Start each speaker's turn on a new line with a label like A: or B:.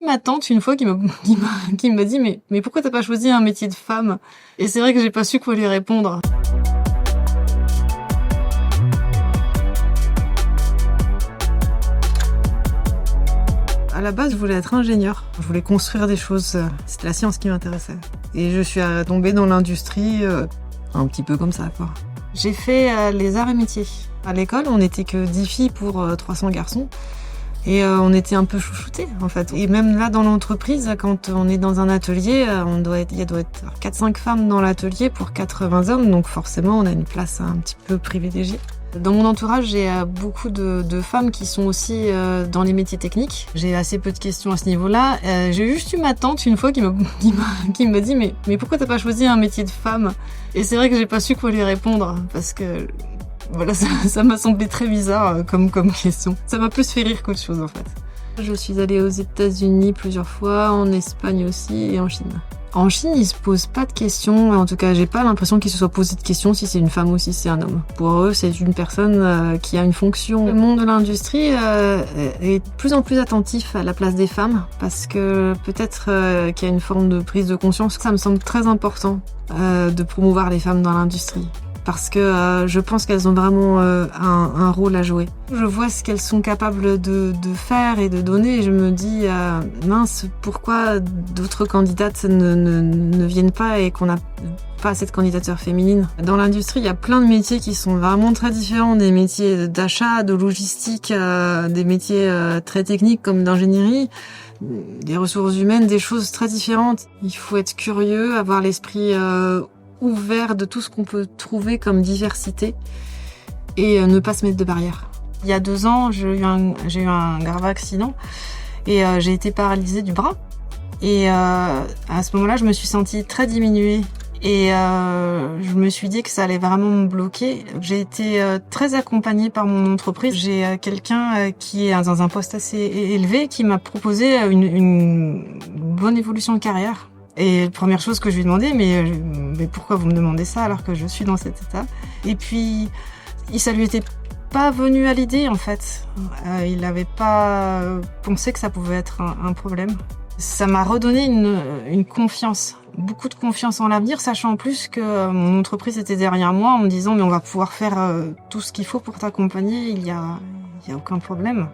A: ma tante une fois qui m'a dit mais pourquoi t'as pas choisi un métier de femme? Et c'est vrai que j'ai pas su quoi lui répondre. À la base, je voulais être ingénieure. Je voulais construire des choses. C'était la science qui m'intéressait. Et je suis tombée dans l'industrie un petit peu comme ça, quoi. J'ai fait les arts et métiers. À l'école, on n'était que 10 filles pour 300 garçons. Et on était un peu chouchoutés, en fait. Et même là, dans l'entreprise, quand on est dans un atelier, il doit être 4-5 femmes dans l'atelier pour 80 hommes. Donc forcément, on a une place un petit peu privilégiée. Dans mon entourage, j'ai beaucoup de femmes qui sont aussi dans les métiers techniques. J'ai assez peu de questions à ce niveau-là. J'ai juste eu ma tante une fois qui me dit mais pourquoi t'as pas choisi un métier de femme? Et c'est vrai que j'ai pas su quoi lui répondre parce que voilà, ça m'a semblé très bizarre comme question. Ça m'a plus fait rire qu'autre chose en fait. Je suis allée aux États-Unis plusieurs fois, en Espagne aussi et en Chine. En Chine, ils se posent pas de questions. En tout cas, j'ai pas l'impression qu'ils se soient posés de questions si c'est une femme ou si c'est un homme. Pour eux, c'est une personne qui a une fonction. Le monde de l'industrie est de plus en plus attentif à la place des femmes parce que peut-être qu'il y a une forme de prise de conscience. Ça me semble très important de promouvoir les femmes dans l'industrie. Parce que je pense qu'elles ont vraiment un rôle à jouer. Je vois ce qu'elles sont capables de faire et de donner et je me dis mince, pourquoi d'autres candidates ne viennent pas et qu'on n'a pas cette candidature féminine. Dans l'industrie, il y a plein de métiers qui sont vraiment très différents, des métiers d'achat, de logistique, des métiers très techniques comme d'ingénierie, des ressources humaines, des choses très différentes. Il faut être curieux, avoir l'esprit ouvert de tout ce qu'on peut trouver comme diversité et ne pas se mettre de barrières. Il y a 2 ans, j'ai eu un grave accident et j'ai été paralysée du bras. Et à ce moment-là, je me suis sentie très diminuée et je me suis dit que ça allait vraiment me bloquer. J'ai été très accompagnée par mon entreprise. J'ai quelqu'un qui est dans un poste assez élevé qui m'a proposé une bonne évolution de carrière. Et la première chose que je lui ai demandé, mais pourquoi vous me demandez ça alors que je suis dans cet état? Et puis, ça lui était pas venu à l'idée en fait. Il n'avait pas pensé que ça pouvait être un problème. Ça m'a redonné une confiance, beaucoup de confiance en l'avenir, sachant en plus que mon entreprise était derrière moi en me disant mais on va pouvoir faire tout ce qu'il faut pour t'accompagner, il y a aucun problème.